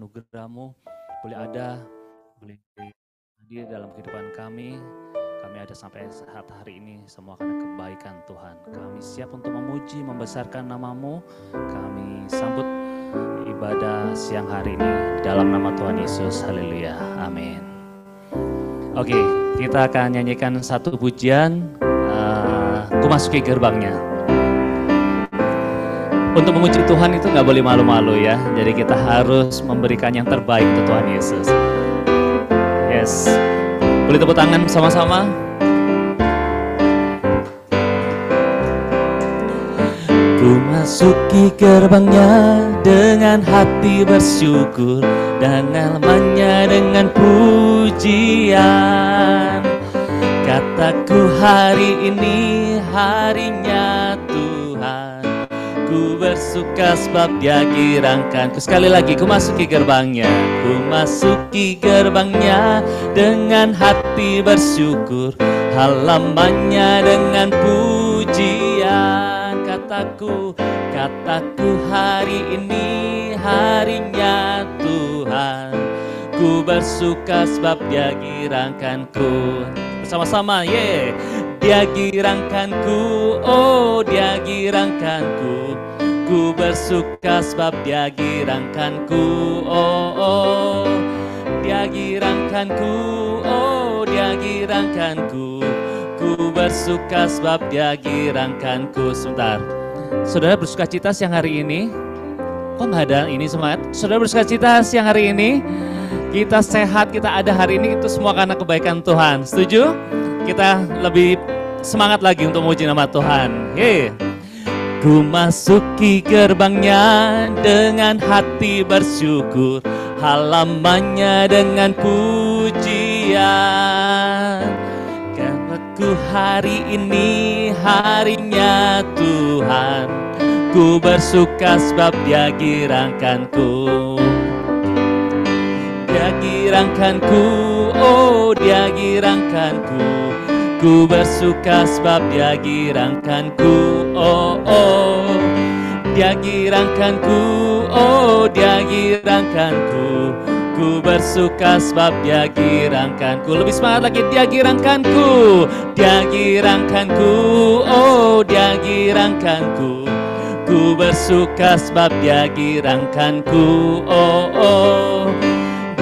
anugerah-Mu boleh ada, boleh hadir dalam kehidupan kami. Kami ada sampai saat hari ini semua karena kebaikan Tuhan. Kami siap untuk memuji, membesarkan nama-Mu. Kami sambut ibadah siang hari ini dalam nama Tuhan Yesus. Haleluya. Amin. Oke, kita akan nyanyikan satu pujian, Ku Masuki Gerbangnya. Untuk memuji Tuhan itu nggak boleh malu-malu ya. Jadi kita harus memberikan yang terbaik untuk Tuhan Yesus. Yes. Boleh tepuk tangan sama-sama? Ku masuki gerbangnya dengan hati bersyukur dan ngalamannya dengan pujian. Kataku hari ini harinya Tuhan, ku bersuka sebab Dia girangkanku. Sekali lagi, ku masuki gerbangnya. Ku masuki gerbangnya dengan hati bersyukur, halamannya dengan pujian. Kataku hari ini harinya Tuhan, ku bersuka sebab Dia girangkanku. Bersama-sama, yeah. Dia girangkanku, oh Dia girangkanku. Ku bersuka sebab Dia girangkanku, oh Dia girangkanku, oh Dia girangkanku. Ku bersuka sebab Dia girangkanku. Sebentar, saudara bersuka cita siang hari ini? Kok nggak ada ini semangat? Saudara bersuka cita siang hari ini? Kita sehat, kita ada hari ini, itu semua karena kebaikan Tuhan. Setuju? Kita lebih semangat lagi untuk memuji nama Tuhan. Yeay. Ku masuki gerbangnya dengan hati bersyukur, halamannya dengan pujian. Karena hari ini harinya Tuhan, ku bersuka sebab Dia girangkanku. Dia girangkanku, oh Dia girangkanku. Ku bersuka sebab Dia girangkanku, oh Dia girangkanku, oh Dia girangkanku. Ku bersuka sebab Dia girangkanku. Lebih semangat lagi, Dia girangkanku. Dia girangkanku, oh Dia girangkanku. Ku bersuka sebab Dia girangkanku, oh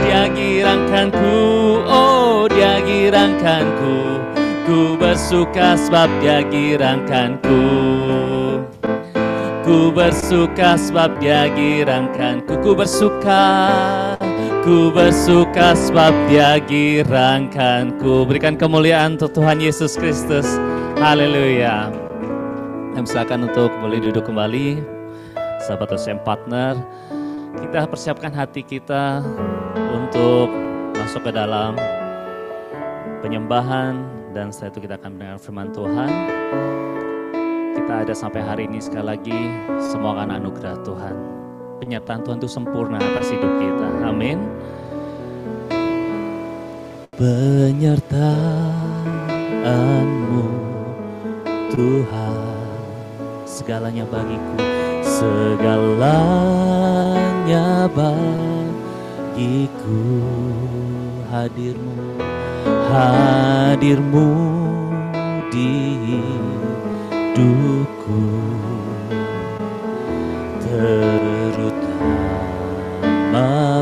Dia girangkanku, oh Dia girangkanku. Ku bersuka sebab Dia girangkanku. Ku bersuka sebab Dia girangkanku. Ku bersuka sebab Dia girangkanku. Berikan kemuliaan untuk Tuhan Yesus Kristus. Haleluya. Silakan untuk boleh duduk kembali, sahabat OCM Partner. Kita persiapkan hati kita untuk masuk ke dalam penyembahan, dan setelah itu kita akan mendengar firman Tuhan. Kita ada sampai hari ini sekali lagi, semua karena anugerah Tuhan. Penyertaan Tuhan itu sempurna atas hidup kita. Amin. Penyertaan-Mu Tuhan, segalanya bagiku, segalanya bagiku. Hadir-Mu di hidupku, terutama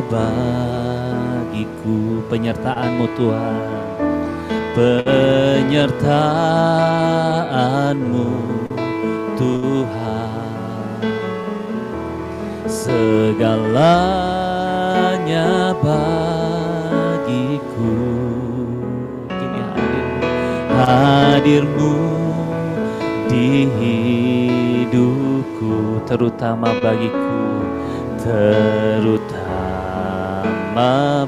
bagiku. Penyertaan-Mu Tuhan, penyertaan-Mu Tuhan, segalanya bagiku. Kini hadir-Mu di hidupku, terutama bagiku, terutama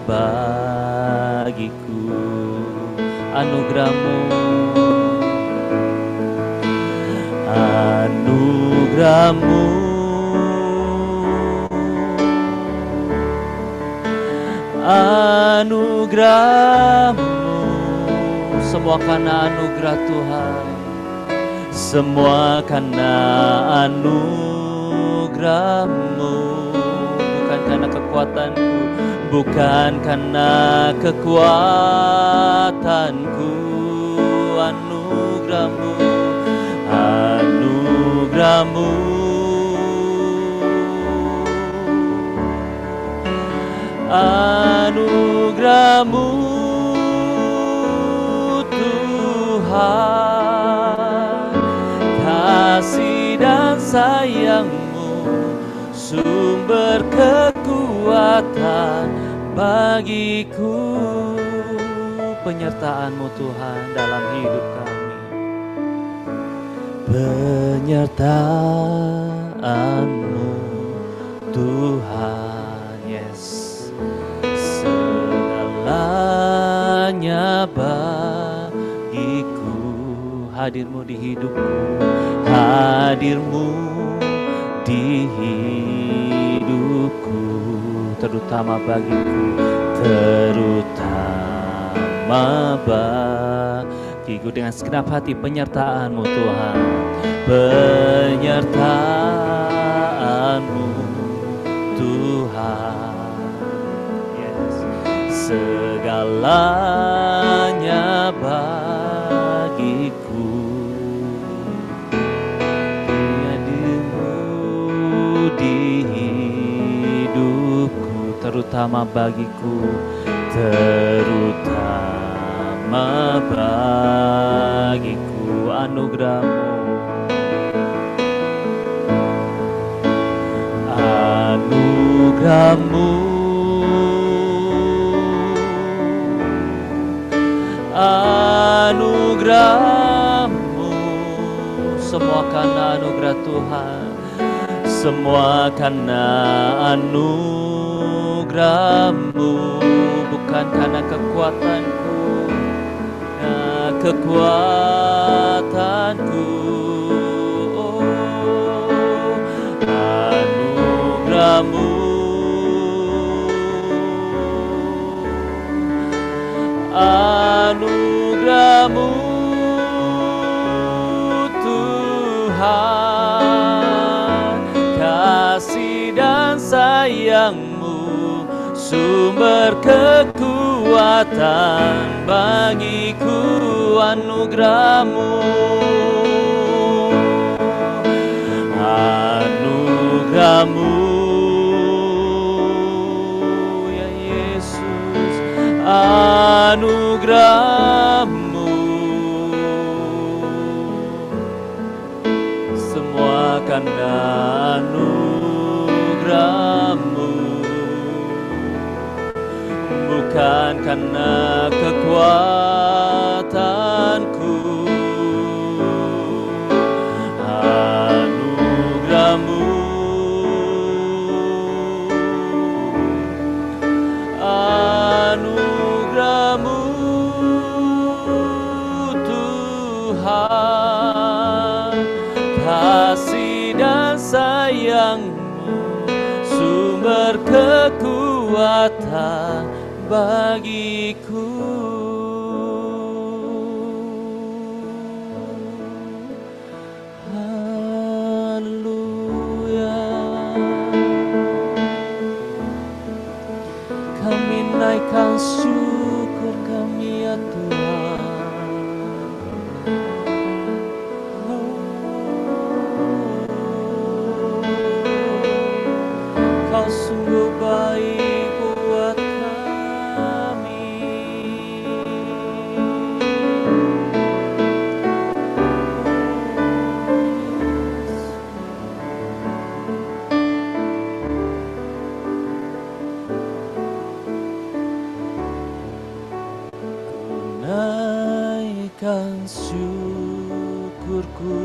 bagiku. Anugerah-Mu, anugerah-Mu, anugerah-Mu, semua karena anugerah Tuhan, semua karena anugerah-Mu. bukan karena kekuatanku, bukan karena kekuatanku. Anugerahmu, anugerahmu, anugerahmu Tuhan, kasih dan sayangmu, sumber kekuatan bagiku. Penyertaan-Mu Tuhan dalam hidup kami, penyertaan-Mu Tuhan, yes, segalanya bagiku. Hadir-Mu di hidupku, hadir-Mu di hidupku, terutama bagiku, terutama bagiku. Dengan segenap hati penyertaan-Mu Tuhan, penyertaan-Mu Tuhan, yes, segalanya bagiku. Hadir-Mu di hidupku, terutama bagiku, terutama bagiku. Anugerah-Mu, anugerah-Mu, anugerah-Mu, semua karena anugerah Tuhan, semua karena anugerah-Mu, bukan karena kekuatanku, kekuatanku. Oh, anugerah-Mu, anugerah-Mu Tuhan, kasih dan sayang-Mu, sumber kekuatan bagiku. Anugerah-Mu, anugerah-Mu, ya Yesus, anugerah-Mu, semua karena anugerah-Mu, bukan karena kekuatanku. Anugerah-Mu, anugerah-Mu Tuhan, kasih dan sayang-Mu, sumber kekuatan bagiku. Haleluya, kami naikkan syukur kami ya Tuhan. Kau sungguh baik buat kami. Ku naikkan syukurku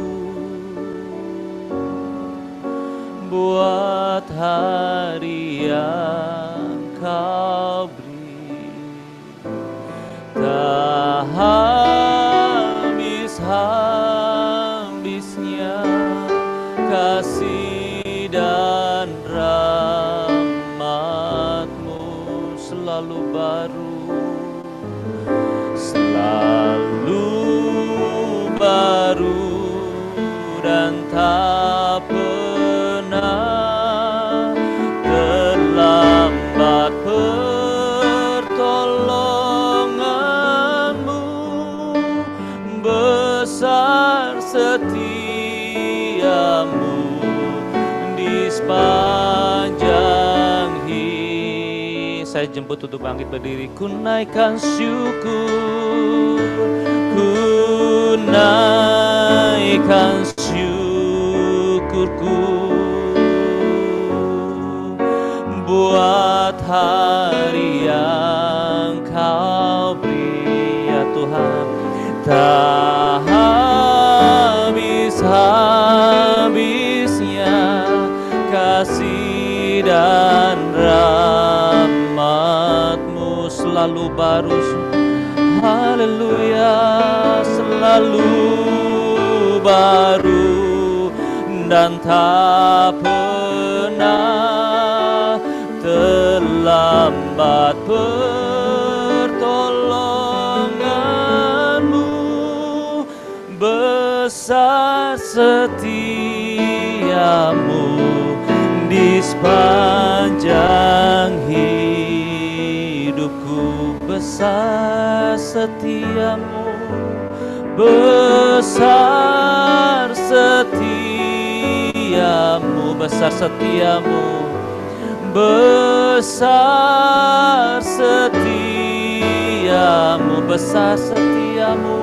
buat hari yang Kau beri, tak habis-habisnya kasih dan rahmat-Mu selalu baru, selalu baru dan tak pernah telah saya jemput untuk bangkit berdiri. Ku naikkan syukur, ku naikkan syukurku buat hari yang Kau beri ya Tuhan. Tak habis-habisnya kasih dan rahmat-Mu selalu baru. Haleluya, selalu baru dan tak pernah terlambat pertolongan-Mu. Besar setiamu di sepanjang hidupku. Besar setiamu, besar setiamu, besar setiamu, besar setiamu, besar setiamu,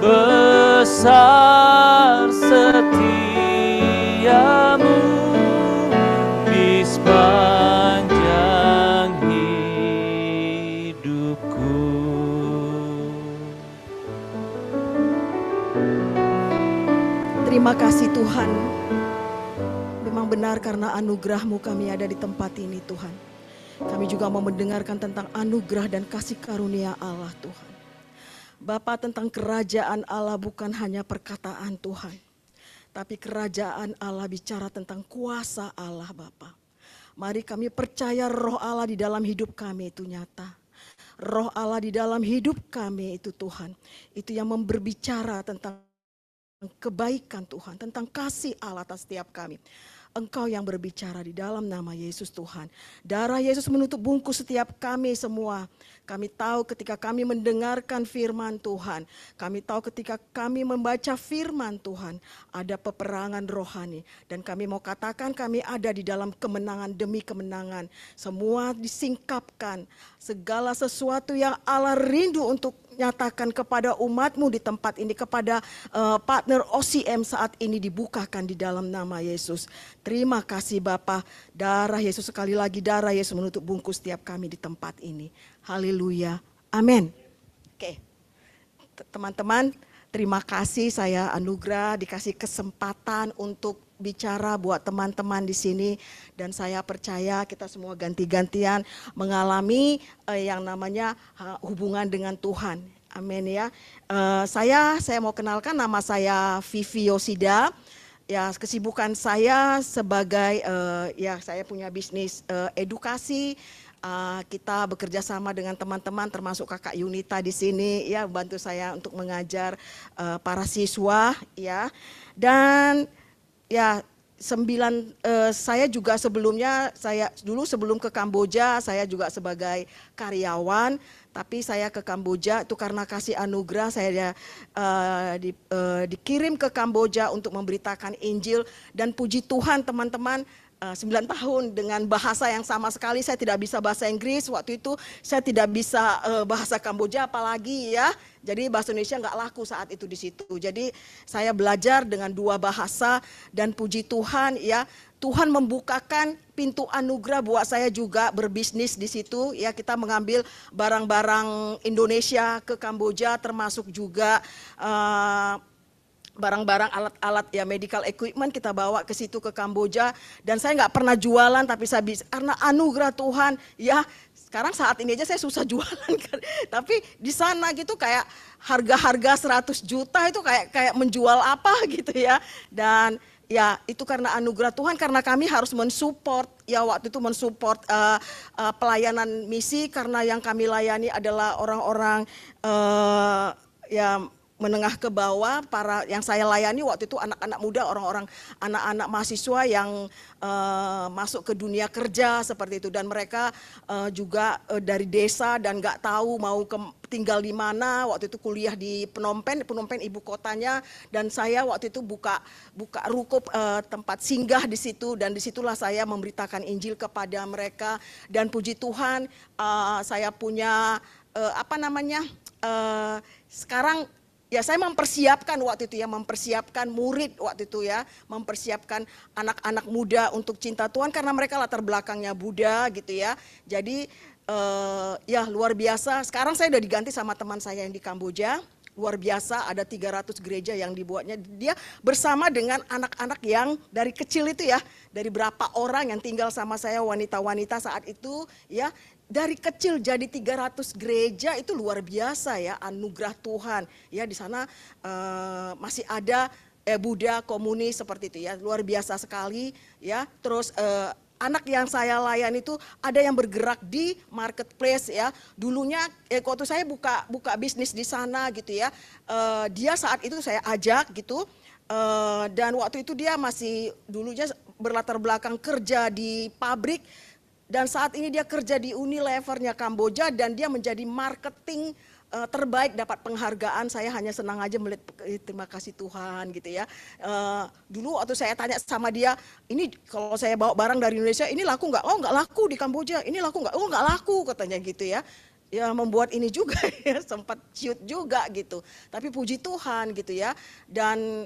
besar setiamu di sepanjang hidupku. Terima kasih Tuhan. Memang benar karena anugerah-Mu kami ada di tempat ini Tuhan. Kami juga mau mendengarkan tentang anugerah dan kasih karunia Allah Tuhan. Bapa, tentang kerajaan Allah bukan hanya perkataan Tuhan, tapi kerajaan Allah bicara tentang kuasa Allah Bapa. Mari kami percaya roh Allah di dalam hidup kami itu nyata. Roh Allah di dalam hidup kami itu Tuhan, itu yang berbicara tentang kebaikan Tuhan, tentang kasih Allah atas setiap kami. Engkau yang berbicara di dalam nama Yesus Tuhan. Darah Yesus menutup bungkus setiap kami semua. Kami tahu ketika kami mendengarkan firman Tuhan, kami tahu ketika kami membaca firman Tuhan, ada peperangan rohani. Dan kami mau katakan kami ada di dalam kemenangan demi kemenangan. Semua disingkapkan, segala sesuatu yang Allah rindu untuk nyatakan kepada umat-Mu di tempat ini, kepada partner OCM saat ini dibukakan di dalam nama Yesus. Terima kasih Bapa, darah Yesus, sekali lagi darah Yesus menutup bungkus setiap kami di tempat ini. Haleluya, amin. Oke, teman-teman, terima kasih, saya anugerah dikasih kesempatan untuk bicara buat teman-teman di sini, dan saya percaya kita semua ganti-gantian mengalami yang namanya hubungan dengan Tuhan. Amin ya. Saya mau kenalkan, nama saya Vivi Yosida. Ya, kesibukan saya sebagai saya punya bisnis edukasi. Kita bekerja sama dengan teman-teman termasuk Kakak Yunita di sini ya, bantu saya untuk mengajar para siswa ya. Dan ya saya juga sebelumnya, saya dulu sebelum ke Kamboja saya juga sebagai karyawan, tapi saya ke Kamboja itu karena kasih anugerah saya dikirim ke Kamboja untuk memberitakan Injil, dan puji Tuhan teman-teman, 9 tahun dengan bahasa yang sama sekali saya tidak bisa bahasa Inggris waktu itu, saya tidak bisa bahasa Kamboja apalagi ya. Jadi bahasa Indonesia nggak laku saat itu di situ. Jadi saya belajar dengan 2 bahasa, dan puji Tuhan ya, Tuhan membukakan pintu anugerah buat saya juga berbisnis di situ ya. Kita mengambil barang-barang Indonesia ke Kamboja, termasuk juga barang-barang alat-alat ya, medical equipment kita bawa ke situ ke Kamboja. Dan saya nggak pernah jualan, tapi saya bisa karena anugerah Tuhan ya. Sekarang saat ini aja saya susah jualan kan. Tapi di sana gitu kayak harga-harga 100 juta itu kayak menjual apa gitu ya. Dan ya itu karena anugerah Tuhan, karena kami harus mensupport ya, waktu itu mensupport pelayanan misi, karena yang kami layani adalah orang-orang ya menengah ke bawah, para yang saya layani waktu itu anak-anak muda, orang-orang anak-anak mahasiswa yang masuk ke dunia kerja seperti itu, dan mereka juga dari desa dan nggak tahu mau tinggal di mana. Waktu itu kuliah di Phnom Penh ibu kotanya, dan saya waktu itu buka ruko tempat singgah di situ, dan disitulah saya memberitakan Injil kepada mereka. Dan puji Tuhan saya punya sekarang ya saya mempersiapkan waktu itu ya, mempersiapkan murid waktu itu ya, mempersiapkan anak-anak muda untuk cinta Tuhan karena mereka latar belakangnya Buddha gitu ya. Jadi ya luar biasa. Sekarang saya udah diganti sama teman saya yang di Kamboja. Luar biasa, ada 300 gereja yang dibuatnya. Dia bersama dengan anak-anak yang dari kecil itu ya, dari berapa orang yang tinggal sama saya, wanita-wanita saat itu ya. Dari kecil jadi 300 gereja, itu luar biasa ya, anugerah Tuhan. Ya di sana masih ada Buddha komunis seperti itu ya, luar biasa sekali ya. Terus anak yang saya layani itu ada yang bergerak di marketplace ya. Dulunya waktu saya buka bisnis di sana gitu ya. Dia saat itu saya ajak gitu. Dan waktu itu dia masih dulunya berlatar belakang kerja di pabrik. Dan saat ini dia kerja di Unilevernya Kamboja, dan dia menjadi marketing terbaik, dapat penghargaan. Saya hanya senang aja melihat, terima kasih Tuhan gitu ya. Dulu waktu saya tanya sama dia, ini kalau saya bawa barang dari Indonesia, ini laku nggak? Oh nggak laku di Kamboja, ini laku nggak? Oh nggak laku katanya gitu ya. Ya membuat ini juga ya, sempat ciut juga gitu. Tapi puji Tuhan gitu ya. Dan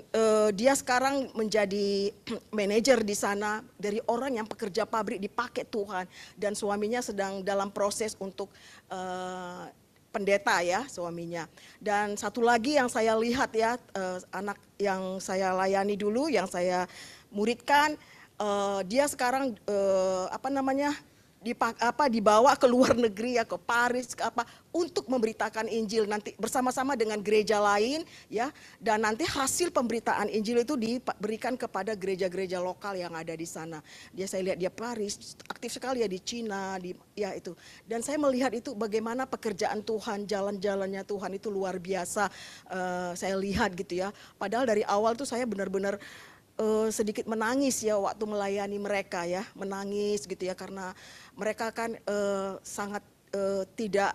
dia sekarang menjadi manajer di sana, dari orang yang pekerja pabrik dipakai Tuhan. Dan suaminya sedang dalam proses untuk pendeta ya suaminya. Dan satu lagi yang saya lihat ya, anak yang saya layani dulu, yang saya muridkan, dia sekarang dibawa ke luar negeri ya, ke Paris ke untuk memberitakan Injil nanti bersama-sama dengan gereja lain ya, dan nanti hasil pemberitaan Injil itu diberikan kepada gereja-gereja lokal yang ada di sana. Saya lihat dia Paris, aktif sekali ya di Cina, ya itu. Dan saya melihat itu bagaimana pekerjaan Tuhan, jalan-jalannya Tuhan itu luar biasa. Saya lihat gitu ya. Padahal dari awal tuh saya benar-benar sedikit menangis ya waktu melayani mereka ya, menangis gitu ya, karena mereka kan sangat tidak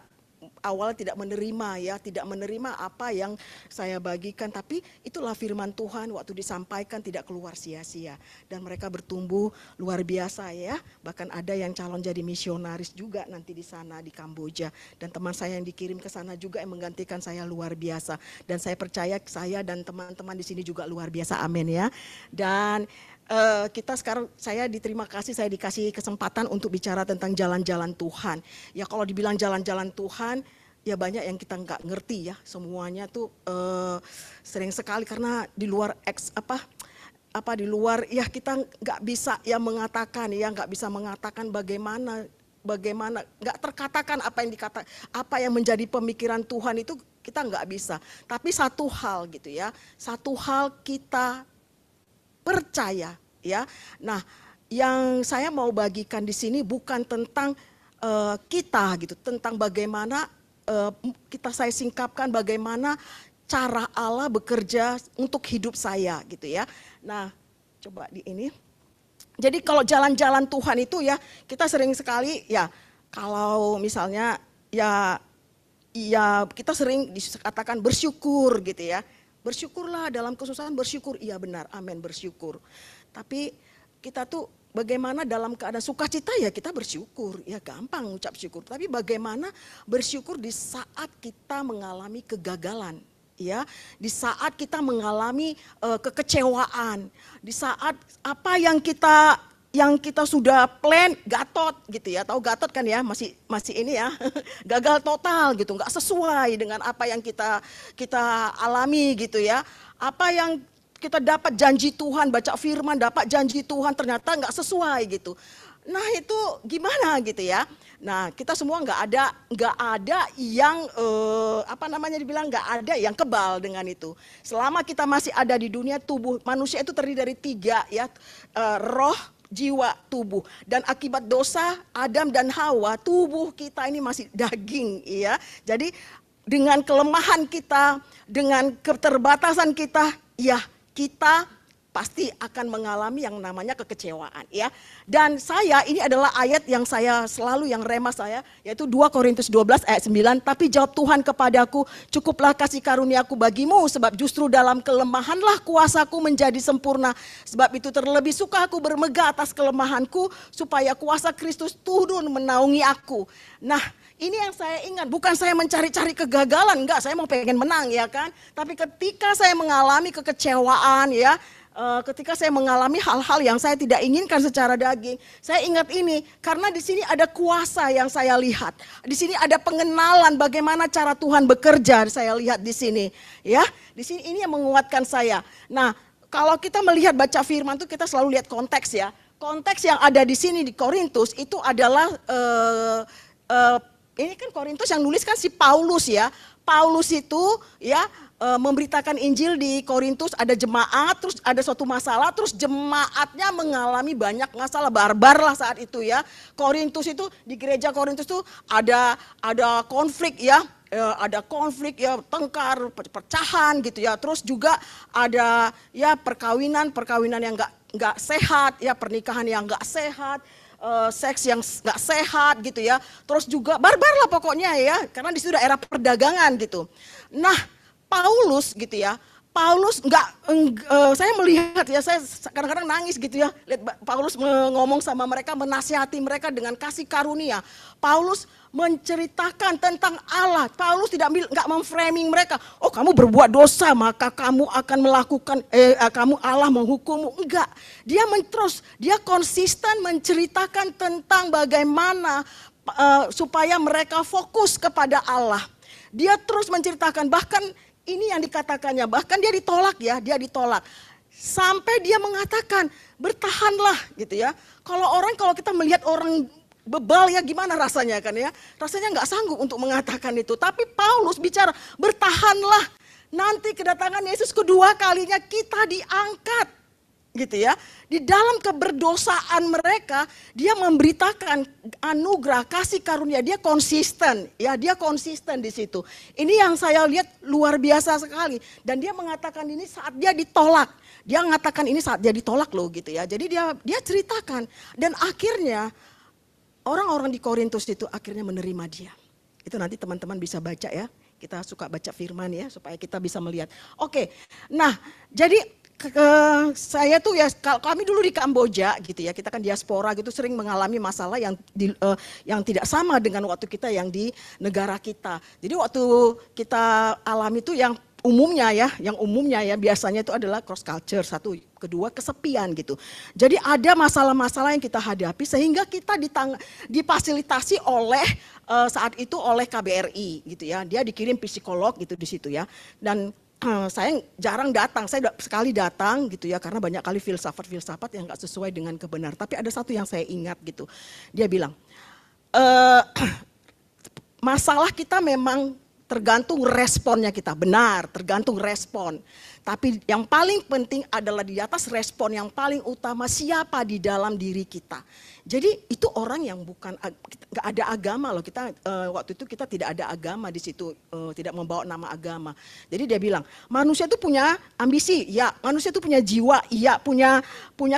menerima ya, tidak menerima apa yang saya bagikan, tapi itulah firman Tuhan waktu disampaikan tidak keluar sia-sia, dan mereka bertumbuh luar biasa ya. Bahkan ada yang calon jadi misionaris juga nanti di sana di Kamboja, dan teman saya yang dikirim ke sana juga yang menggantikan saya luar biasa, dan saya percaya saya dan teman-teman di sini juga luar biasa, amin ya. Dan kita sekarang saya dikasih kesempatan untuk bicara tentang jalan-jalan Tuhan. Ya kalau dibilang jalan-jalan Tuhan, ya banyak yang kita nggak ngerti ya, semuanya tuh sering sekali karena di luar di luar ya kita nggak bisa ya mengatakan ya, nggak bisa mengatakan bagaimana nggak terkatakan apa yang menjadi pemikiran Tuhan itu kita nggak bisa. Tapi satu hal gitu ya, satu hal kita percaya ya. Nah, yang saya mau bagikan di sini bukan tentang kita gitu, tentang bagaimana saya singkapkan bagaimana cara Allah bekerja untuk hidup saya gitu ya. Nah, coba di ini. Jadi kalau jalan-jalan Tuhan itu ya, kita sering sekali ya, kalau misalnya ya kita sering dikatakan bersyukur gitu ya. Bersyukurlah dalam kesusahan, bersyukur, iya benar, amin, bersyukur. Tapi kita tuh bagaimana dalam keadaan sukacita ya kita bersyukur, ya gampang ucap syukur. Tapi bagaimana bersyukur di saat kita mengalami kegagalan, ya, di saat kita mengalami kekecewaan, di saat apa yang kita sudah plan gatot gitu ya, tahu gatot kan ya, masih ini ya, gagal total gitu, nggak sesuai dengan apa yang kita alami gitu ya, apa yang kita dapat janji Tuhan, baca firman dapat janji Tuhan ternyata nggak sesuai gitu. Nah itu gimana gitu ya. Nah kita semua nggak ada yang dibilang nggak ada yang kebal dengan itu. Selama kita masih ada di dunia, tubuh manusia itu terdiri dari 3 ya, roh, jiwa, tubuh. Dan akibat dosa Adam dan Hawa, tubuh kita ini masih daging ya. Jadi dengan kelemahan kita, dengan keterbatasan kita, ya kita pasti akan mengalami yang namanya kekecewaan ya. Dan saya, ini adalah ayat yang saya selalu, yang rema saya, yaitu 2 Korintus 12 ayat 9. Tapi jawab Tuhan kepadaku, cukuplah kasih karuniaku bagimu, sebab justru dalam kelemahanlah kuasaku menjadi sempurna. Sebab itu terlebih suka aku bermegah atas kelemahanku, supaya kuasa Kristus turun menaungi aku. Nah, ini yang saya ingat, bukan saya mencari-cari kegagalan, enggak, saya mau pengen menang ya kan. Tapi ketika saya mengalami kekecewaan ya, ketika saya mengalami hal-hal yang saya tidak inginkan secara daging, saya ingat ini karena di sini ada kuasa yang saya lihat. Di sini ada pengenalan bagaimana cara Tuhan bekerja, saya lihat di sini. Ya, di sini ini yang menguatkan saya. Nah, kalau kita melihat baca firman itu kita selalu lihat konteks ya. Konteks yang ada di sini di Korintus itu adalah ini kan Korintus yang nulis kan si Paulus ya. Paulus itu ya memberitakan Injil di Korintus, ada jemaat, terus ada suatu masalah, terus jemaatnya mengalami banyak masalah, barbar lah saat itu ya. Korintus itu, di gereja Korintus itu ada konflik ya, ada konflik ya, tengkar, perpecahan gitu ya. Terus juga ada ya perkawinan yang nggak sehat ya, pernikahan yang nggak sehat. Seks yang nggak sehat gitu ya, terus juga barbar lah pokoknya ya, karena di situ era perdagangan gitu. Nah, Paulus gitu ya, Paulus saya melihat ya, saya kadang-kadang nangis gitu ya, lihat Paulus ngomong sama mereka, menasihati mereka dengan kasih karunia. Paulus menceritakan tentang Allah. Paulus nggak memframing mereka. Oh, kamu berbuat dosa maka kamu akan melakukan kamu Allah menghukummu. Enggak. Dia konsisten menceritakan tentang bagaimana supaya mereka fokus kepada Allah. Dia terus menceritakan, bahkan ini yang dikatakannya, bahkan dia ditolak ya, dia ditolak. Sampai dia mengatakan, bertahanlah gitu ya. Kalau kita melihat orang bebal ya gimana rasanya kan ya. Rasanya nggak sanggup untuk mengatakan itu. Tapi Paulus bicara, bertahanlah. Nanti kedatangan Yesus kedua kalinya kita diangkat. Gitu ya. Di dalam keberdosaan mereka, dia memberitakan anugerah, kasih karunia, dia konsisten, ya dia konsisten di situ. Ini yang saya lihat luar biasa sekali. Dan dia mengatakan ini saat dia ditolak. Dia mengatakan ini saat dia ditolak loh gitu ya. Jadi dia ceritakan dan akhirnya orang-orang di Korintus itu akhirnya menerima dia. Itu nanti teman-teman bisa baca ya. Kita suka baca firman ya supaya kita bisa melihat. Oke, nah jadi saya tuh ya, kami dulu di Kamboja gitu ya, kita kan diaspora gitu, sering mengalami masalah yang tidak sama dengan waktu kita yang di negara kita. Jadi waktu kita alami itu yang umumnya ya biasanya itu adalah cross culture, satu, kedua kesepian gitu. Jadi ada masalah-masalah yang kita hadapi sehingga kita difasilitasi oleh saat itu oleh KBRI gitu ya. Dia dikirim psikolog gitu di situ ya. Dan saya jarang datang, saya sekali datang gitu ya, karena banyak kali filsafat yang nggak sesuai dengan kebenaran. Tapi ada satu yang saya ingat gitu, dia bilang, masalah kita memang tergantung responnya kita, benar, tergantung respon. Tapi yang paling penting adalah di atas respon yang paling utama siapa di dalam diri kita. Jadi itu orang yang nggak ada agama loh, kita waktu itu kita tidak ada agama di situ, tidak membawa nama agama. Jadi dia bilang manusia itu punya ambisi, ya, manusia itu punya jiwa, iya, punya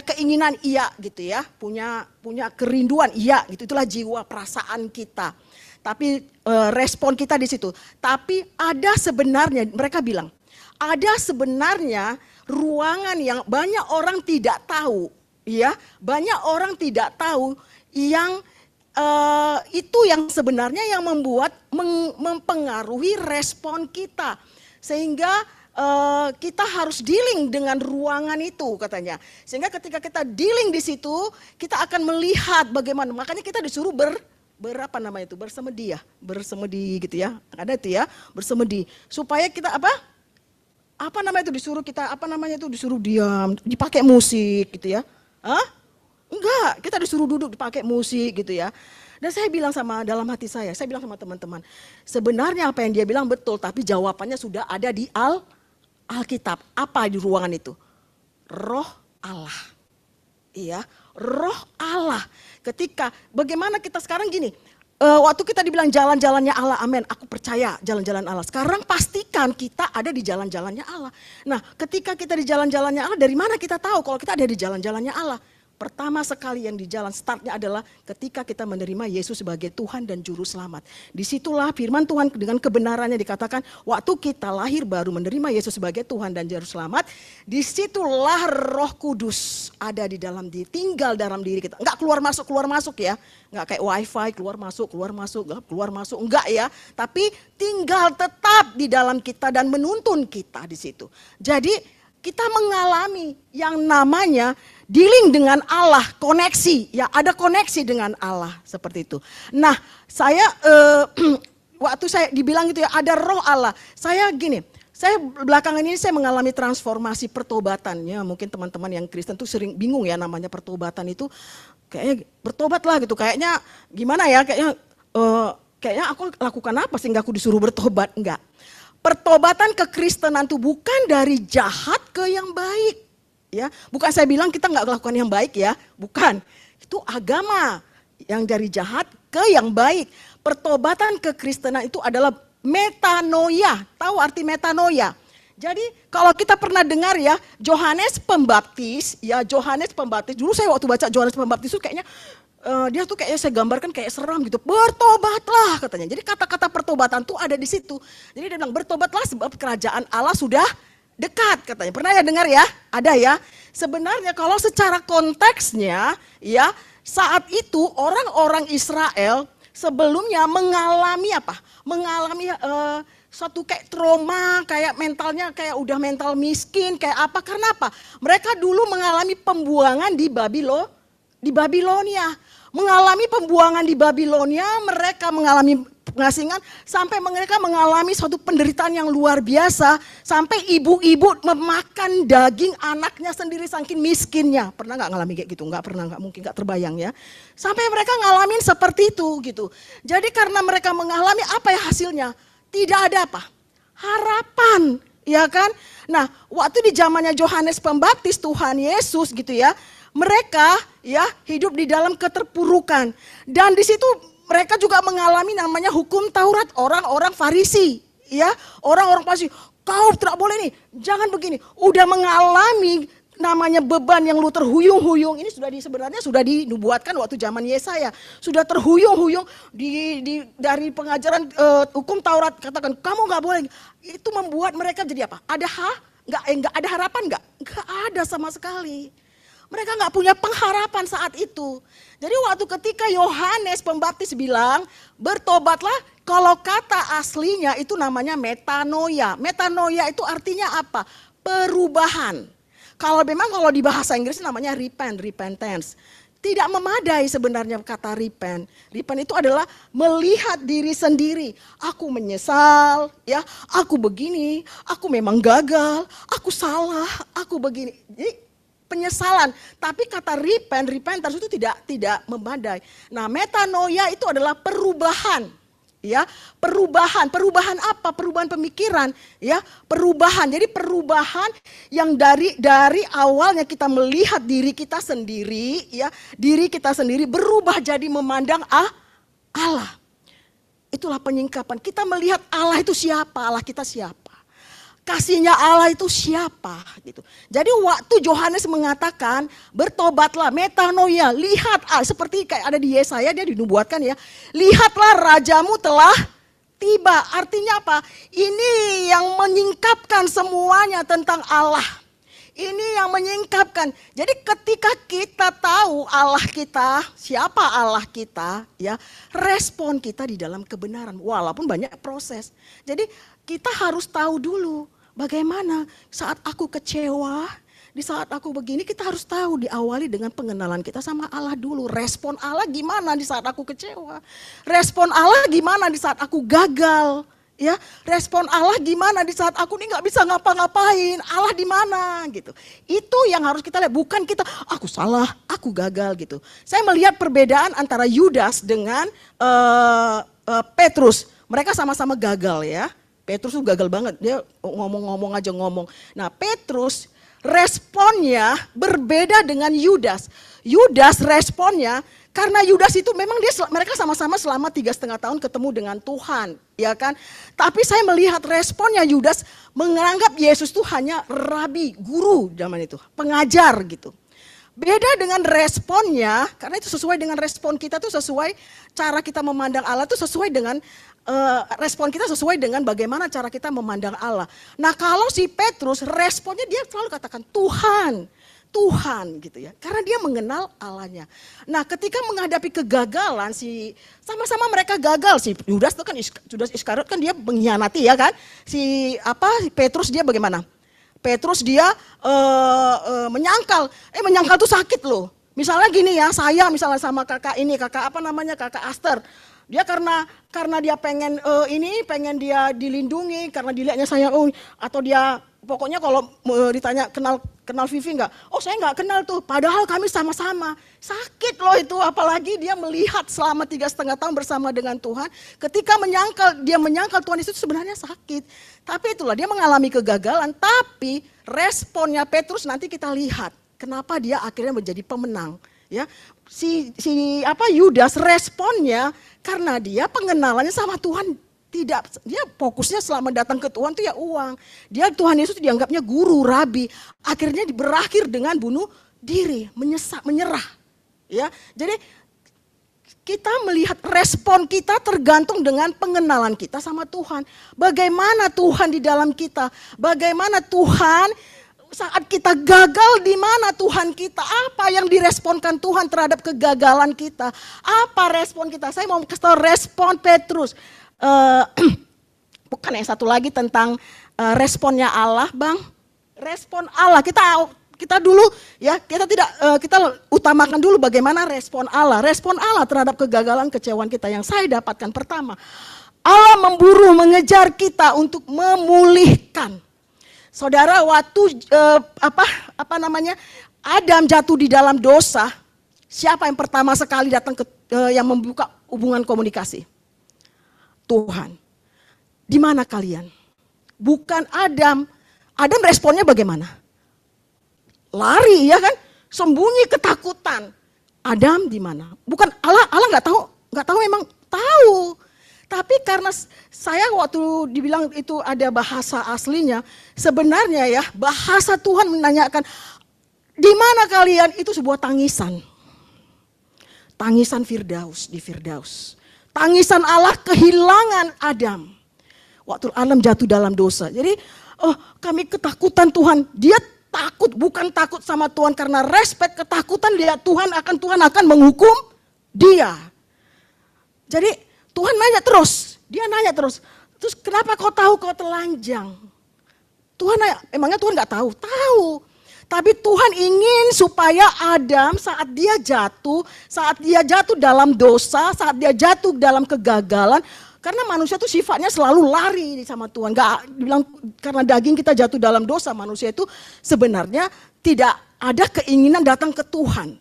keinginan, iya, gitu ya, punya kerinduan, iya, gitu, itulah jiwa, perasaan kita. Tapi respon kita di situ. Tapi ada sebenarnya, mereka bilang, ada sebenarnya ruangan yang banyak orang tidak tahu, ya, banyak orang tidak tahu yang itu yang sebenarnya yang mempengaruhi respon kita, sehingga kita harus dealing dengan ruangan itu katanya. Sehingga ketika kita dealing di situ, kita akan melihat bagaimana. Makanya kita disuruh bersemedi ya, bersemedi gitu ya, ada itu ya, bersemedi supaya kita disuruh diam, dipakai musik gitu ya. Enggak, kita disuruh duduk dipakai musik gitu ya. Dan saya bilang dalam hati saya bilang sama teman-teman, sebenarnya apa yang dia bilang betul, tapi jawabannya sudah ada di Alkitab. Apa di ruangan itu? Roh Allah. Iya, Roh Allah. Ketika bagaimana kita sekarang gini, waktu kita dibilang jalan-jalannya Allah, amin, aku percaya jalan-jalan Allah. Sekarang pastikan kita ada di jalan-jalannya Allah. Nah, ketika kita di jalan-jalannya Allah, dari mana kita tahu kalau kita ada di jalan-jalannya Allah? Pertama sekali yang di jalan startnya adalah ketika kita menerima Yesus sebagai Tuhan dan Juru Selamat. Disitulah firman Tuhan dengan kebenarannya dikatakan, waktu kita lahir baru menerima Yesus sebagai Tuhan dan Juru Selamat, disitulah Roh Kudus ada di dalam diri, tinggal dalam diri kita. Enggak keluar masuk ya, enggak kayak wifi keluar masuk, enggak ya. Tapi tinggal tetap di dalam kita dan menuntun kita di situ. Jadi kita mengalami yang namanya dealing dengan Allah, koneksi, ya ada koneksi dengan Allah seperti itu. Nah, saya waktu saya dibilang gitu ya, ada roh Allah. Saya gini, saya belakangan ini saya mengalami transformasi pertobatan. Ya, mungkin teman-teman yang Kristen tuh sering bingung ya namanya pertobatan itu. Kayaknya bertobat lah gitu, kayaknya gimana ya, kayaknya aku lakukan apa sehingga aku disuruh bertobat, enggak. Pertobatan kekristenan itu bukan dari jahat ke yang baik. Ya, bukan saya bilang kita nggak melakukan yang baik ya, bukan. Itu agama yang dari jahat ke yang baik. Pertobatan kekristenan itu adalah metanoia. Tahu arti metanoia? Jadi kalau kita pernah dengar ya, Yohanes Pembaptis, dulu saya waktu baca Yohanes Pembaptis itu kayaknya dia tuh kayaknya saya gambarkan kayak seram gitu. Bertobatlah katanya. Jadi kata-kata pertobatan tuh ada di situ. Jadi dia bilang bertobatlah sebab kerajaan Allah sudah dekat katanya. Pernah ya dengar ya? Ada ya. Sebenarnya kalau secara konteksnya ya, saat itu orang-orang Israel sebelumnya mengalami apa? Mengalami suatu kayak trauma, kayak mentalnya kayak udah mental miskin, kayak apa? Karena apa? Mereka dulu mengalami pembuangan di Babilonia. Mengalami pembuangan di Babilonia, mereka mengalami pengasingan sampai mereka mengalami suatu penderitaan yang luar biasa, sampai ibu-ibu memakan daging anaknya sendiri saking miskinnya. Pernah nggak ngalami kayak gitu? Nggak pernah, nggak mungkin, nggak terbayang ya. Sampai mereka ngalamin seperti itu gitu. Jadi karena mereka mengalami apa ya hasilnya? Tidak ada apa? Harapan, ya kan? Nah, waktu di zamannya Yohanes Pembaptis, Tuhan Yesus gitu ya, mereka ya hidup di dalam keterpurukan. Dan di situ mereka juga mengalami namanya hukum Taurat, orang-orang Farisi, ya, orang-orang Farisi. Kau tidak boleh nih, jangan begini. Udah mengalami namanya beban yang lu terhuyung-huyung. Ini sebenarnya sudah dinubuatkan waktu zaman Yesaya. Sudah terhuyung-huyung dari pengajaran hukum Taurat, katakan kamu nggak boleh. Itu membuat mereka jadi apa? Nggak ada harapan nggak? Nggak ada sama sekali. Mereka nggak punya pengharapan saat itu. Jadi waktu ketika Yohanes Pembaptis bilang, bertobatlah, kalau kata aslinya itu namanya metanoia. Metanoia itu artinya apa? Perubahan. Kalau di bahasa Inggris namanya repentance. Tidak memadai sebenarnya kata repent. Repent itu adalah melihat diri sendiri. Aku menyesal, ya, aku begini, aku memang gagal, aku salah, aku begini. Jadi penyesalan, tapi kata repentance itu tidak memadai. Nah, metanoia itu adalah perubahan, ya, perubahan apa? Perubahan pemikiran, ya, perubahan. Jadi perubahan yang dari awalnya kita melihat diri kita sendiri, ya, diri kita sendiri berubah jadi memandang Allah. Itulah penyingkapan. Kita melihat Allah itu siapa, Allah kita siapa. Kasihnya Allah itu siapa gitu. Jadi waktu Yohanes mengatakan bertobatlah, metanoia, lihat seperti kayak ada di Yesaya, dia dinubuatkan ya. Lihatlah rajamu telah tiba. Artinya apa? Ini yang menyingkapkan semuanya tentang Allah. Ini yang menyingkapkan. Jadi ketika kita tahu Allah kita, siapa Allah kita, ya, respon kita di dalam kebenaran walaupun banyak proses. Jadi kita harus tahu dulu bagaimana saat aku kecewa, di saat aku begini, kita harus tahu diawali dengan pengenalan kita sama Allah dulu. Respon Allah gimana di saat aku kecewa? Respon Allah gimana di saat aku gagal? Ya, respon Allah gimana di saat aku ini nggak bisa ngapa-ngapain? Allah di mana gitu? Itu yang harus kita lihat. Bukan kita, aku salah, aku gagal gitu. Saya melihat perbedaan antara Yudas dengan Petrus. Mereka sama-sama gagal ya. Petrus tuh gagal banget, dia ngomong-ngomong aja ngomong. Nah, Petrus responnya berbeda dengan Yudas. Yudas responnya Karena Yudas itu memang mereka sama-sama selama 3,5 tahun ketemu dengan Tuhan, ya kan? Tapi saya melihat responnya Yudas menganggap Yesus itu hanya rabi, guru zaman itu, pengajar gitu. Beda dengan responnya, karena itu sesuai dengan respon kita tuh sesuai cara kita memandang Allah tuh sesuai dengan respon kita sesuai dengan bagaimana cara kita memandang Allah. Nah kalau si Petrus responnya dia selalu katakan Tuhan, Tuhan gitu ya. Karena dia mengenal Allahnya. Nah ketika menghadapi kegagalan sama-sama mereka gagal. Si Yudas itu kan Judas Iskariot kan dia mengkhianati ya kan. Si Petrus dia bagaimana? Petrus dia menyangkal tuh sakit loh. Misalnya gini ya, saya misalnya sama kakak Aster. Dia karena dia pengen pengen dia dilindungi karena dilihatnya saya atau dia pokoknya kalau ditanya kenal Vivi enggak? Oh saya enggak kenal tuh, padahal kami sama-sama. Sakit loh itu, apalagi dia melihat selama 3,5 tahun bersama dengan Tuhan. Ketika dia menyangkal Tuhan Yesus sebenarnya sakit. Tapi itulah dia mengalami kegagalan, tapi responnya Petrus nanti kita lihat. Kenapa dia akhirnya menjadi pemenang. Ya, Yudas responnya karena dia pengenalannya sama Tuhan dia fokusnya selama datang ke Tuhan itu ya uang. Tuhan Yesus dianggapnya guru, rabi. Akhirnya berakhir dengan bunuh diri, menyerah. Ya, jadi kita melihat respon kita tergantung dengan pengenalan kita sama Tuhan. Bagaimana Tuhan di dalam kita? Bagaimana Tuhan saat kita gagal, di mana Tuhan kita? Apa yang diresponkan Tuhan terhadap kegagalan kita? Apa respon kita? Saya mau kasih tahu respon Petrus. Bukan yang satu lagi tentang responnya Allah, Bang. Respon Allah kita dulu ya, kita utamakan dulu bagaimana respon Allah. Respon Allah terhadap kegagalan, kecewaan kita yang saya dapatkan pertama. Allah memburu, mengejar kita untuk memulihkan. Saudara, waktu Adam jatuh di dalam dosa, siapa yang pertama sekali datang yang membuka hubungan komunikasi? Tuhan. Di mana kalian? Bukan Adam. Adam responnya bagaimana? Lari ya kan? Sembunyi ketakutan. Adam di mana? Bukan Allah nggak tahu memang tahu. Tapi karena saya waktu dibilang itu ada bahasa aslinya, sebenarnya ya bahasa Tuhan menanyakan, di mana kalian? Itu sebuah tangisan. Tangisan Firdaus di Firdaus. Tangisan Allah kehilangan Adam. Waktu Adam jatuh dalam dosa. Jadi kami ketakutan Tuhan. Dia takut, bukan takut sama Tuhan karena respect, ketakutan dia Tuhan akan menghukum dia. Jadi Tuhan nanya terus, dia nanya terus. Terus kenapa kau tahu kau telanjang? Tuhan nanya, emangnya Tuhan gak tahu? Tahu. Tapi Tuhan ingin supaya Adam saat dia jatuh dalam dosa, saat dia jatuh dalam kegagalan, karena manusia itu sifatnya selalu lari sama Tuhan. Gak bilang karena daging kita jatuh dalam dosa, manusia itu sebenarnya tidak ada keinginan datang ke Tuhan.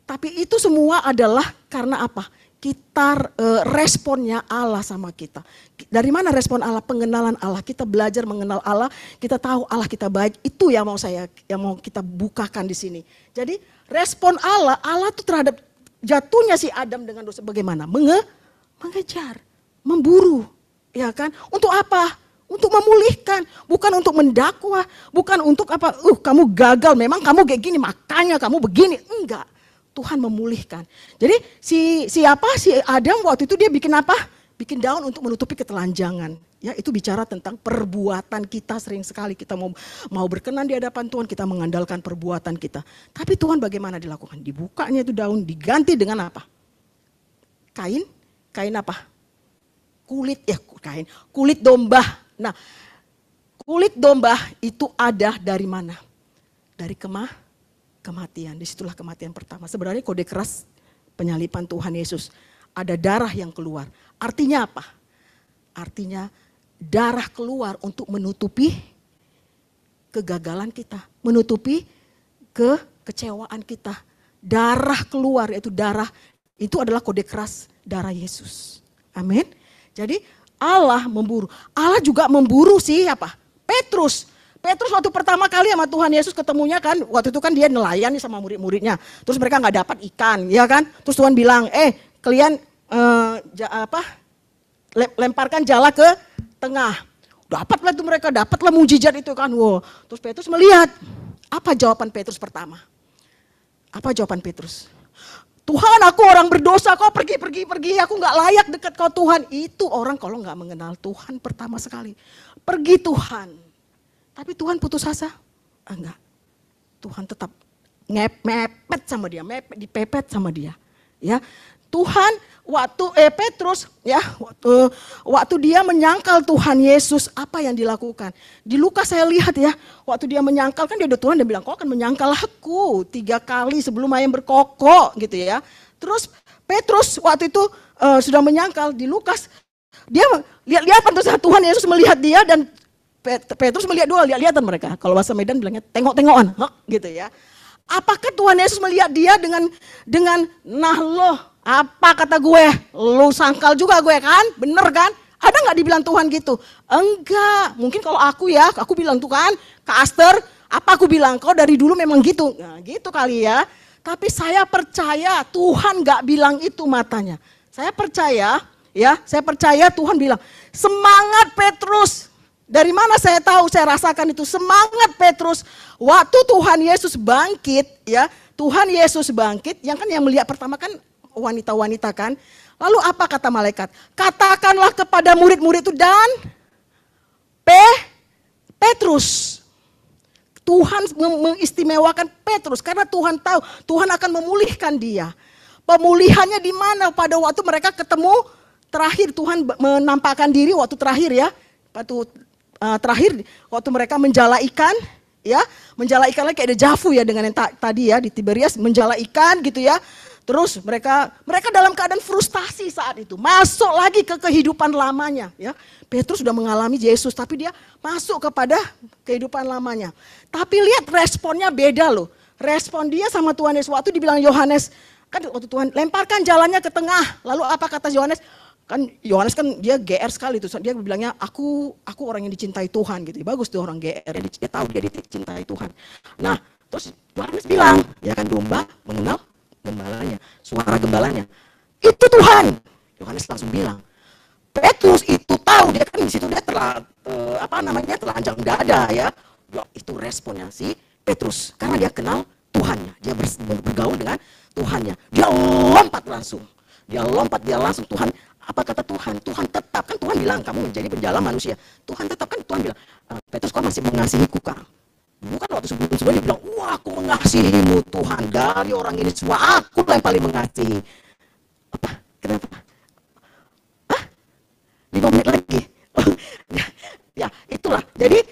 Tapi itu semua adalah karena apa? Responnya Allah sama kita. Dari mana respon Allah? Pengenalan Allah. Kita belajar mengenal Allah, kita tahu Allah kita baik. Itu yang mau kita bukakan di sini. Jadi respon Allah tuh terhadap jatuhnya si Adam dengan dosa bagaimana? Mengejar, memburu, ya kan? Untuk apa? Untuk memulihkan, bukan untuk mendakwa, bukan untuk apa? Kamu gagal, memang kamu kayak gini, makanya kamu begini. Enggak. Tuhan memulihkan. Jadi si Adam waktu itu dia bikin apa? Bikin daun untuk menutupi ketelanjangan. Ya, itu bicara tentang perbuatan kita. Sering sekali kita mau berkenan di hadapan Tuhan, kita mengandalkan perbuatan kita. Tapi Tuhan bagaimana dilakukan? Dibukanya itu daun, diganti dengan apa? Kain apa? Kulit domba. Nah, kulit domba itu ada dari mana? Dari kematian. Disitulah kematian pertama. Sebenarnya kode keras penyalipan Tuhan Yesus. Ada darah yang keluar. Artinya apa? Artinya darah keluar untuk menutupi kegagalan kita. Menutupi kekecewaan kita. Darah keluar, yaitu darah. Itu adalah kode keras darah Yesus. Amin. Jadi Allah memburu. Allah juga memburu siapa? Petrus. Petrus waktu pertama kali sama Tuhan Yesus ketemunya kan, waktu itu kan dia nelayan nih sama murid-muridnya. Terus mereka nggak dapat ikan, ya kan? Terus Tuhan bilang, kalian lemparkan jala ke tengah. Dapatlah itu mereka, dapatlah mujizat itu kan. Wow. Terus Petrus melihat, apa jawaban Petrus pertama? Apa jawaban Petrus? Tuhan, aku orang berdosa, kau pergi, aku nggak layak dekat kau Tuhan. Itu orang kalau nggak mengenal Tuhan pertama sekali. Pergi Tuhan. Tapi Tuhan putus asa? Enggak. Tuhan tetap mepet sama dia, dipepet sama dia. Ya, Tuhan Petrus ya waktu dia menyangkal Tuhan Yesus, apa yang dilakukan? Di Lukas saya lihat ya, waktu dia menyangkal kan dia udah Tuhan dia bilang, kau akan menyangkal aku 3 kali sebelum ayam berkokok gitu ya. Terus Petrus waktu itu sudah menyangkal, di Lukas dia lihat terus Tuhan Yesus melihat dia dan Petrus melihat dua, lihat-lihatan mereka. Kalau bahasa Medan bilangnya tengok-tengokan, gitu ya. Apakah Tuhan Yesus melihat dia dengan nah loh, apa kata gue? Lu sangkal juga gue kan? Bener kan? Ada nggak dibilang Tuhan gitu? Enggak. Mungkin kalau aku bilang tuh kan, Kak Aster, apa aku bilang? Kau dari dulu memang gitu. Nah, gitu kali ya. Tapi saya percaya Tuhan nggak bilang itu matanya. Saya percaya Tuhan bilang, semangat Petrus. Dari mana saya tahu, saya rasakan itu semangat Petrus. Waktu Tuhan Yesus bangkit, ya, Tuhan Yesus bangkit, yang melihat pertama kan wanita-wanita kan. Lalu apa kata malaikat? Katakanlah kepada murid-murid itu dan Petrus. Tuhan mengistimewakan Petrus karena Tuhan tahu Tuhan akan memulihkan dia. Pemulihannya di mana? Pada waktu mereka ketemu terakhir, Tuhan menampakkan diri waktu terakhir ya. Terakhir waktu mereka menjala ikan, ya, menjala ikan lagi kayak dejavu ya dengan yang tadi ya di Tiberias menjala ikan gitu ya. Terus mereka dalam keadaan frustasi saat itu, masuk lagi ke kehidupan lamanya ya. Petrus sudah mengalami Yesus tapi dia masuk kepada kehidupan lamanya. Tapi lihat responnya beda loh. Respon dia sama Tuhan Yesus waktu dibilang Yohanes, kan waktu Tuhan lemparkan jalannya ke tengah. Lalu apa kata Yohanes? Yohanes kan dia GR sekali tuh, dia bilangnya aku orang yang dicintai Tuhan gitu. Bagus tuh orang GR, dia tahu dia dicintai Tuhan. Nah, terus Yohanes bilang, ya kan domba mengenal gembalanya, suara gembalanya. Itu Tuhan. Yohanes langsung bilang. Petrus itu tahu, dia kan di situ dia telanjang dada ya. Itu responnya si Petrus karena dia kenal Tuhannya, dia bergaul dengan Tuhannya. Dia lompat langsung. Dia langsung Tuhan. Apa kata Tuhan? Tuhan tetap, kan Tuhan bilang kamu menjadi penjala manusia. Tuhan tetap, kan Tuhan bilang, Petrus kau masih mengasihiku kah? Bukan waktu sebelum-sebelumnya dia bilang, wah aku mengasihimu Tuhan. Dari orang ini semua aku yang paling mengasihi. Apa? Kenapa? 5 menit lagi. Ya itulah. Jadi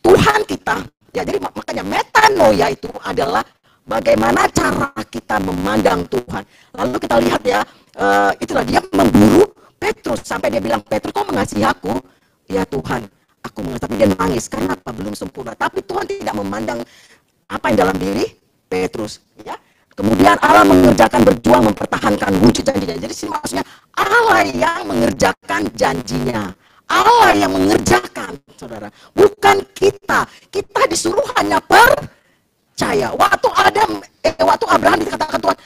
Tuhan kita, ya jadi makanya metanoia itu adalah bagaimana cara kita memandang Tuhan. Lalu kita lihat ya, itulah dia memburu Petrus sampai dia bilang, Petrus kau mengasihi aku? Ya Tuhan, aku mengasihi. Tapi dia nangis karena apa? Belum sempurna. Tapi Tuhan tidak memandang apa yang dalam diri Petrus. Ya. Kemudian Allah mengerjakan, berjuang, mempertahankan wujud janjinya. Jadi sini maksudnya Allah yang mengerjakan janjinya. Allah yang mengerjakan, saudara. Bukan kita. Kita disuruh hanya percaya. Waktu Abraham dikatakan Tuhan,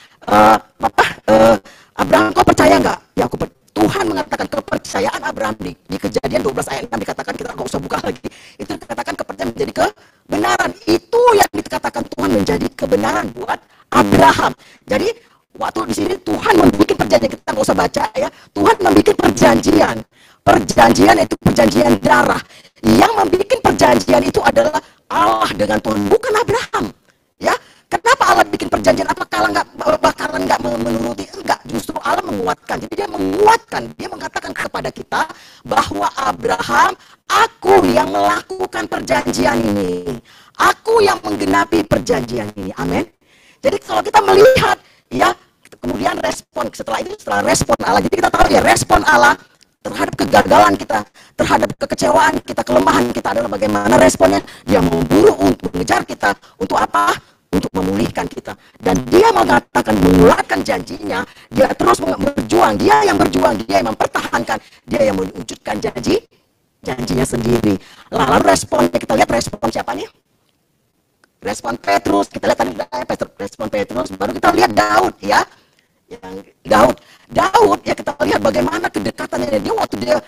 Abraham kau percaya enggak? Ya aku Tuhan mengatakan kepercayaan Abraham di Kejadian 12 ayat 6 dikatakan, kita enggak usah buka lagi. Itu dikatakan kepercayaan menjadi kebenaran. Itu yang dikatakan Tuhan menjadi kebenaran buat Abraham. Jadi waktu di sini Tuhan membuat perjanjian, kita enggak usah baca ya. Tuhan membuat perjanjian. Perjanjian itu perjanjian darah. Yang membuat perjanjian itu adalah Allah dengan Tuhan, bukan Abraham. Ya, kenapa Allah bikin perjanjian? Apakah Allah bakalan nggak menuruti? Enggak, justru Allah menguatkan. Jadi dia menguatkan, dia mengatakan kepada kita bahwa Abraham, aku yang melakukan perjanjian ini, aku yang menggenapi perjanjian ini. Amin. Jadi kalau kita melihat, ya, kemudian respon setelah respon Allah. Jadi kita tahu ya respon Allah terhadap kegagalan kita, terhadap kekecewaan kita, kelemahan kita adalah bagaimana responnya. Dia memburu untuk mengejar kita, untuk apa? Untuk memulihkan kita. Dan dia mengatakan, menguatkan janjinya, dia terus berjuang, dia yang mempertahankan, dia yang mewujudkan janji janjinya sendiri. Lalu responnya, kita lihat respon siapa nih? Respon Petrus, kita lihat tadi respon Petrus, baru kita lihat Daud ya. Yang Daud ya, kita lihat bagaimana kedekatannya dia waktu dia,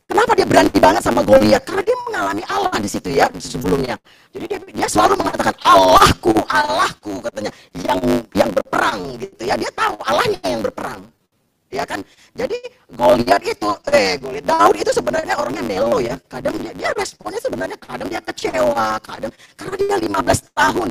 kenapa dia berani banget sama Goliat, karena dia mengalami Allah di situ ya sebelumnya. Jadi dia selalu mengatakan Allahku, Allahku katanya yang berperang gitu ya. Dia tahu Allahnya yang berperang. Ya kan? Jadi Daud itu sebenarnya orangnya melo ya. Kadang dia responnya sebenarnya kadang dia kecewa, kadang karena dia 15 tahun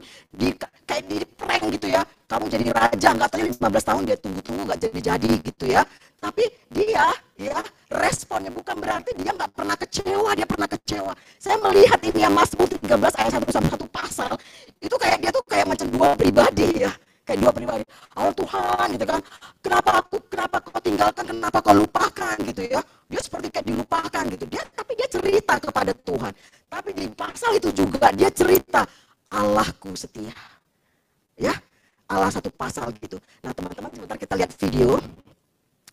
kayak di prank gitu ya. Kamu jadi raja, enggak tahu 15 tahun dia tunggu-tunggu enggak jadi gitu ya. Tapi dia ya responnya bukan berarti dia enggak pernah kecewa, dia pernah kecewa. Saya melihat ini yang Mazmur 13 ayat 1 sampai 1 pasal. Itu kayak dia tuh kayak macam dua pribadi ya. Kayak dua pribadi. Allah Tuhan gitu kan. Kenapa kau tinggalkan, kenapa kau lupakan gitu ya. Dia seperti kayak dilupakan gitu. Tapi dia cerita kepada Tuhan. Tapi di pasal itu juga dia cerita Allahku setia. Ya, Allah satu pasal gitu. Nah teman-teman, sebentar kita lihat video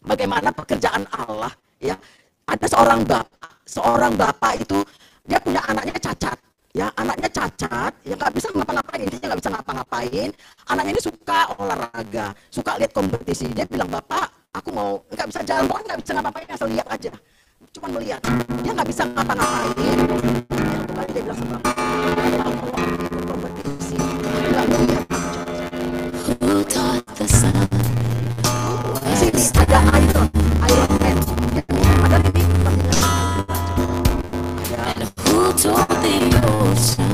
bagaimana pekerjaan Allah ya. Ada seorang bapak itu dia punya anaknya cacat. Ya, anaknya cacat, ya nggak bisa ngapa-ngapain, intinya nggak bisa ngapa-ngapain. Anaknya ini suka olahraga, suka lihat kompetisi. Dia bilang, Bapak, aku mau nggak bisa jalan, pokoknya nggak bisa ngapa-ngapain, asal lihat aja. Cuma melihat, dia nggak bisa ngapa-ngapain. Dia bilang sama Bapak, aku mau ikut kompetisi. Dia bilang, lihat. Di sini ada Iron Man. Ada ini. Told the ocean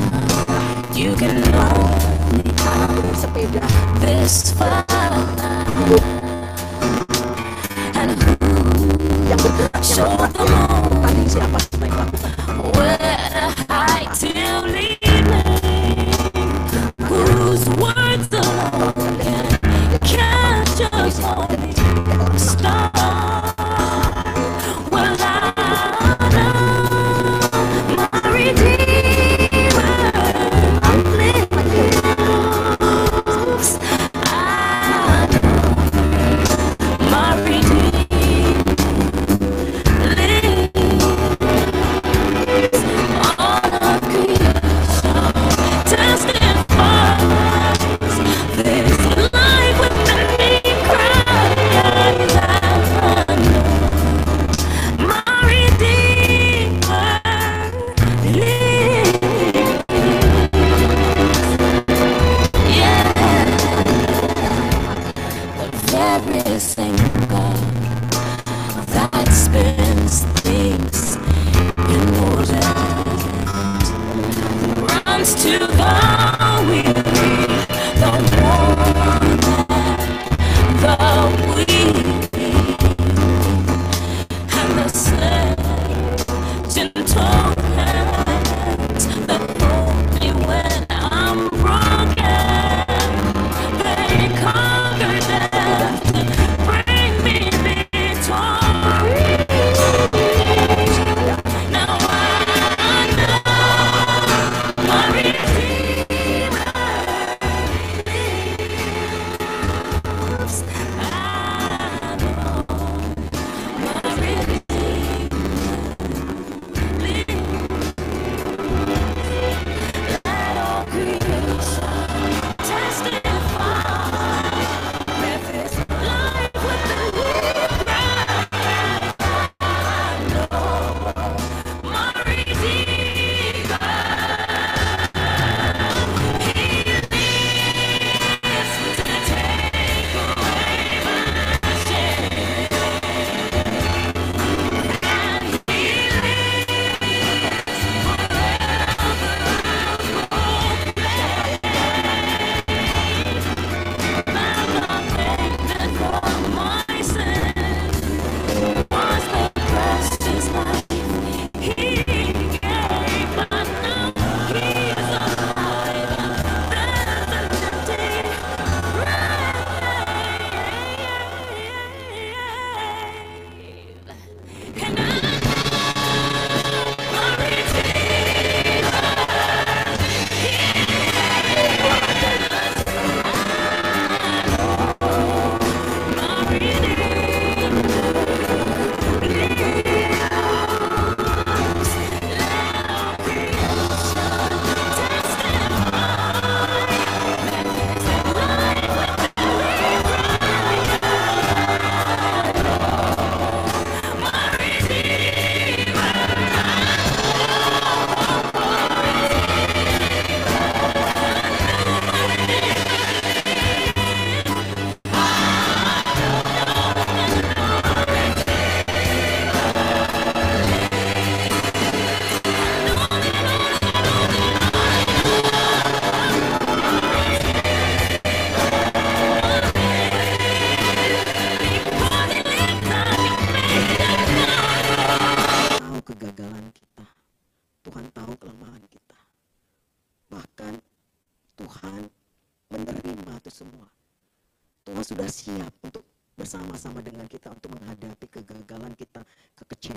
you can only come sepeda this far, and who yang bergerak tadi siapa